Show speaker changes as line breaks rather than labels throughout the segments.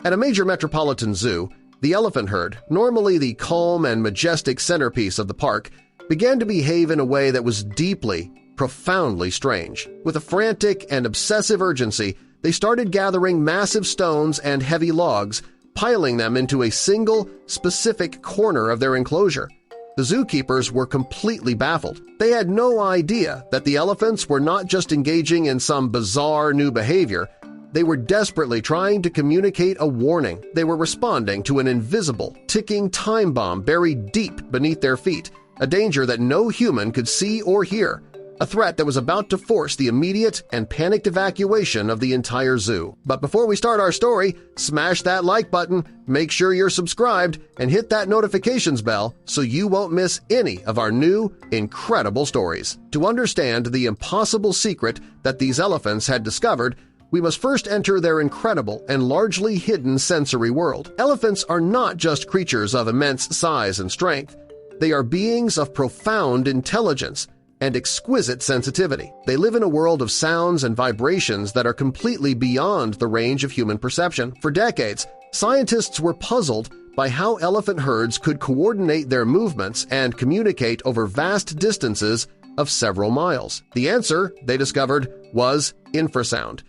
At a major metropolitan zoo, the elephant herd, normally the calm and majestic centerpiece of the park, began to behave in a way that was deeply, profoundly strange. With a frantic and obsessive urgency, they started gathering massive stones and heavy logs, piling them into a single, specific corner of their enclosure. The zookeepers were completely baffled. They had no idea that the elephants were not just engaging in some bizarre new behavior. They were desperately trying to communicate a warning. They were responding to an invisible, ticking time bomb buried deep beneath their feet, a danger that no human could see or hear, a threat that was about to force the immediate and panicked evacuation of the entire zoo. But before we start our story, smash that like button, make sure you're subscribed, and hit that notifications bell so you won't miss any of our new, incredible stories. To understand the impossible secret that these elephants had discovered, we must first enter their incredible and largely hidden sensory world. Elephants are not just creatures of immense size and strength. They are beings of profound intelligence and exquisite sensitivity. They live in a world of sounds and vibrations that are completely beyond the range of human perception. For decades, scientists were puzzled by how elephant herds could coordinate their movements and communicate over vast distances of several miles. The answer, they discovered, was infrasound.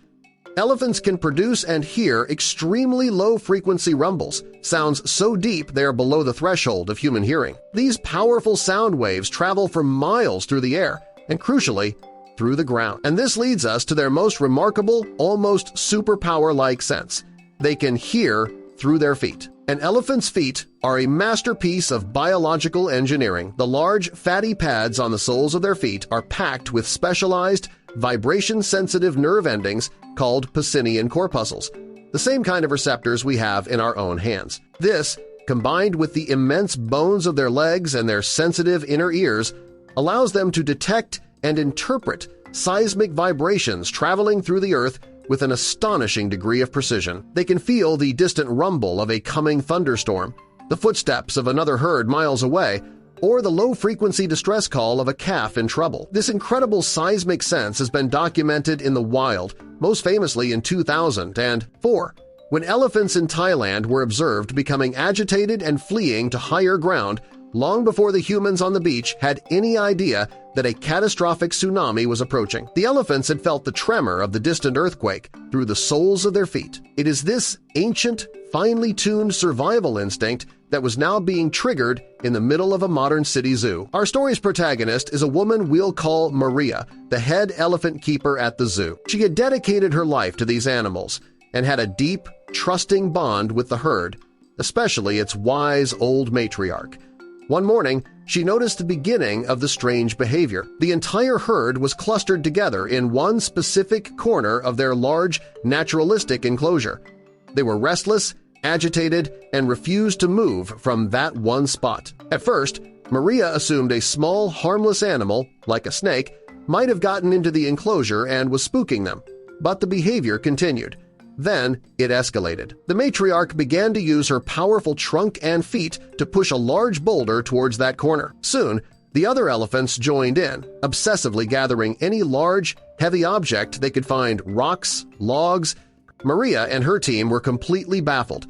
Elephants can produce and hear extremely low-frequency rumbles, sounds so deep they are below the threshold of human hearing. These powerful sound waves travel for miles through the air and, crucially, through the ground. And this leads us to their most remarkable, almost superpower-like sense. They can hear through their feet. An elephant's feet are a masterpiece of biological engineering. The large, fatty pads on the soles of their feet are packed with specialized, vibration-sensitive nerve endings called Pacinian corpuscles, the same kind of receptors we have in our own hands. This, combined with the immense bones of their legs and their sensitive inner ears, allows them to detect and interpret seismic vibrations traveling through the earth with an astonishing degree of precision. They can feel the distant rumble of a coming thunderstorm, the footsteps of another herd miles away, or the low-frequency distress call of a calf in trouble. This incredible seismic sense has been documented in the wild, most famously in 2004, when elephants in Thailand were observed becoming agitated and fleeing to higher ground long before the humans on the beach had any idea that a catastrophic tsunami was approaching. The elephants had felt the tremor of the distant earthquake through the soles of their feet. It is this ancient, finely tuned survival instinct that was now being triggered in the middle of a modern city zoo. Our story's protagonist is a woman we'll call Maria, the head elephant keeper at the zoo. She had dedicated her life to these animals and had a deep, trusting bond with the herd, especially its wise old matriarch. One morning, she noticed the beginning of the strange behavior. The entire herd was clustered together in one specific corner of their large, naturalistic enclosure. They were restless, agitated, and refused to move from that one spot. At first, Maria assumed a small, harmless animal, like a snake, might have gotten into the enclosure and was spooking them, but the behavior continued. Then it escalated. The matriarch began to use her powerful trunk and feet to push a large boulder towards that corner. Soon, the other elephants joined in, obsessively gathering any large, heavy object they could find: rocks, logs. Maria and her team were completely baffled.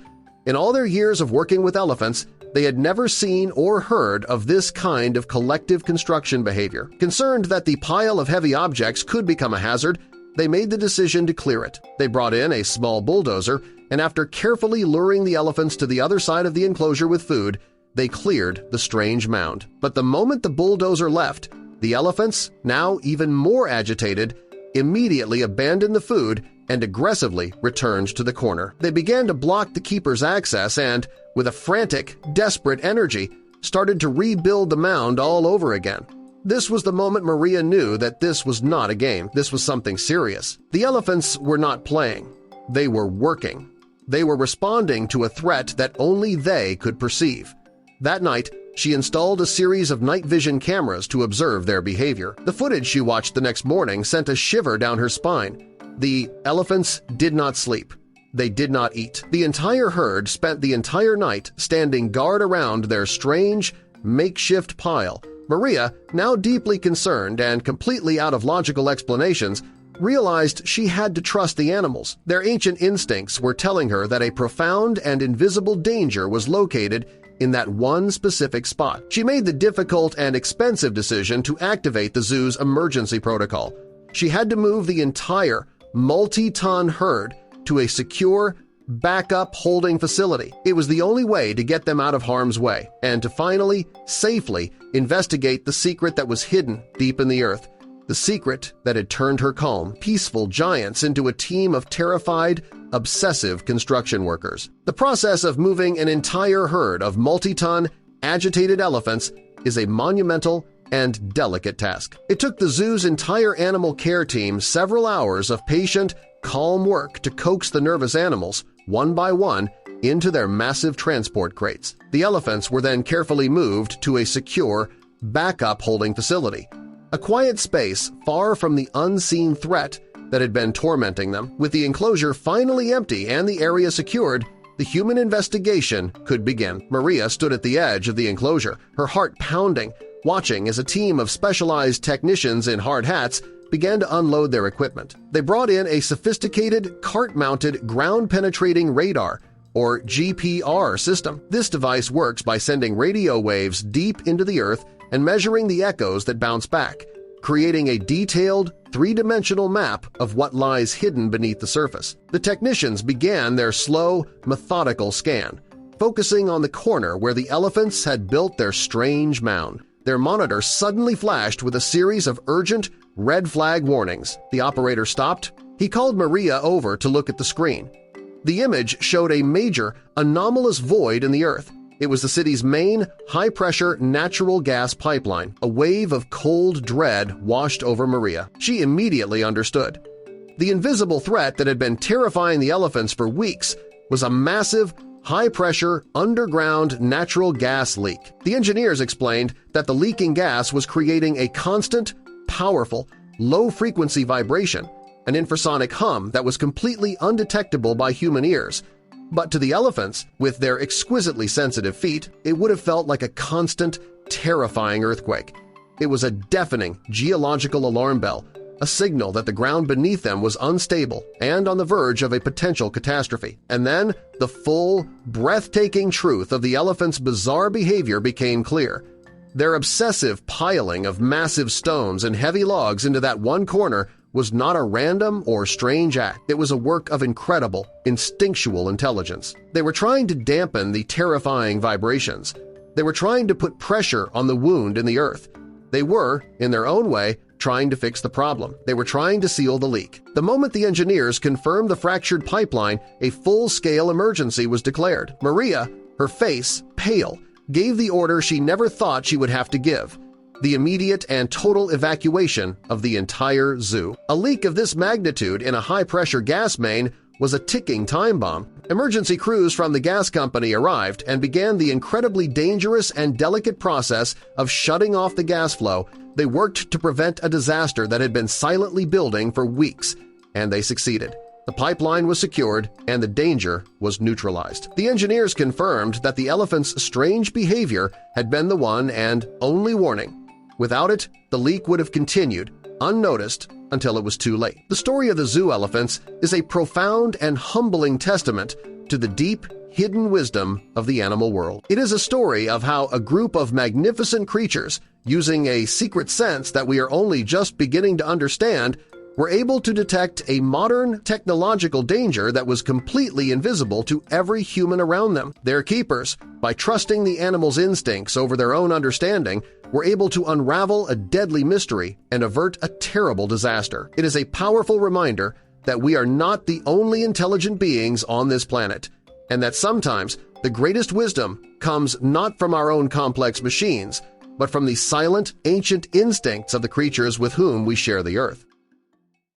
In all their years of working with elephants, they had never seen or heard of this kind of collective construction behavior. Concerned that the pile of heavy objects could become a hazard, they made the decision to clear it. They brought in a small bulldozer, and after carefully luring the elephants to the other side of the enclosure with food, they cleared the strange mound. But the moment the bulldozer left, the elephants, now even more agitated, immediately abandoned the food and aggressively returned to the corner. They began to block the keeper's access and, with a frantic, desperate energy, started to rebuild the mound all over again. This was the moment Maria knew that this was not a game. This was something serious. The elephants were not playing. They were working. They were responding to a threat that only they could perceive. That night, she installed a series of night vision cameras to observe their behavior. The footage she watched the next morning sent a shiver down her spine. The elephants did not sleep. They did not eat. The entire herd spent the entire night standing guard around their strange, makeshift pile. Maria, now deeply concerned and completely out of logical explanations, realized she had to trust the animals. Their ancient instincts were telling her that a profound and invisible danger was located in that one specific spot. She made the difficult and expensive decision to activate the zoo's emergency protocol. She had to move the entire multi-ton herd to a secure backup holding facility. It was the only way to get them out of harm's way and to finally, safely investigate the secret that was hidden deep in the earth, the secret that had turned her calm, peaceful giants into a team of terrified, obsessive construction workers. The process of moving an entire herd of multi-ton, agitated elephants is a monumental and delicate task. It took the zoo's entire animal care team several hours of patient, calm work to coax the nervous animals, one by one, into their massive transport crates. The elephants were then carefully moved to a secure, backup holding facility, a quiet space far from the unseen threat that had been tormenting them. With the enclosure finally empty and the area secured, the human investigation could begin. Maria stood at the edge of the enclosure, her heart pounding, watching as a team of specialized technicians in hard hats began to unload their equipment. They brought in a sophisticated cart-mounted ground-penetrating radar, or GPR, system. This device works by sending radio waves deep into the earth and measuring the echoes that bounce back, creating a detailed, three-dimensional map of what lies hidden beneath the surface. The technicians began their slow, methodical scan, focusing on the corner where the elephants had built their strange mound. Their monitor suddenly flashed with a series of urgent, red flag warnings. The operator stopped. He called Maria over to look at the screen. The image showed a major, anomalous void in the earth. It was the city's main, high-pressure natural gas pipeline. A wave of cold dread washed over Maria. She immediately understood. The invisible threat that had been terrifying the elephants for weeks was a massive, high-pressure, underground natural gas leak. The engineers explained that the leaking gas was creating a constant, powerful, low-frequency vibration, an infrasonic hum that was completely undetectable by human ears. But to the elephants, with their exquisitely sensitive feet, it would have felt like a constant, terrifying earthquake. It was a deafening geological alarm bell, a signal that the ground beneath them was unstable and on the verge of a potential catastrophe. And then the full, breathtaking truth of the elephants' bizarre behavior became clear. Their obsessive piling of massive stones and heavy logs into that one corner was not a random or strange act. It was a work of incredible, instinctual intelligence. They were trying to dampen the terrifying vibrations. They were trying to put pressure on the wound in the earth. They were, in their own way, trying to fix the problem. They were trying to seal the leak. The moment the engineers confirmed the fractured pipeline, a full-scale emergency was declared. Maria, her face pale, gave the order she never thought she would have to give: the immediate and total evacuation of the entire zoo. A leak of this magnitude in a high-pressure gas main was a ticking time bomb. Emergency crews from the gas company arrived and began the incredibly dangerous and delicate process of shutting off the gas flow. They worked to prevent a disaster that had been silently building for weeks, and they succeeded. The pipeline was secured and the danger was neutralized. The engineers confirmed that the elephant's strange behavior had been the one and only warning. Without it, the leak would have continued, unnoticed, until it was too late. The story of the zoo elephants is a profound and humbling testament to the deep, hidden wisdom of the animal world. It is a story of how a group of magnificent creatures, using a secret sense that we are only just beginning to understand, were able to detect a modern technological danger that was completely invisible to every human around them. Their keepers, by trusting the animal's instincts over their own understanding, were able to unravel a deadly mystery and avert a terrible disaster. It is a powerful reminder that we are not the only intelligent beings on this planet, and that sometimes the greatest wisdom comes not from our own complex machines, but from the silent, ancient instincts of the creatures with whom we share the earth.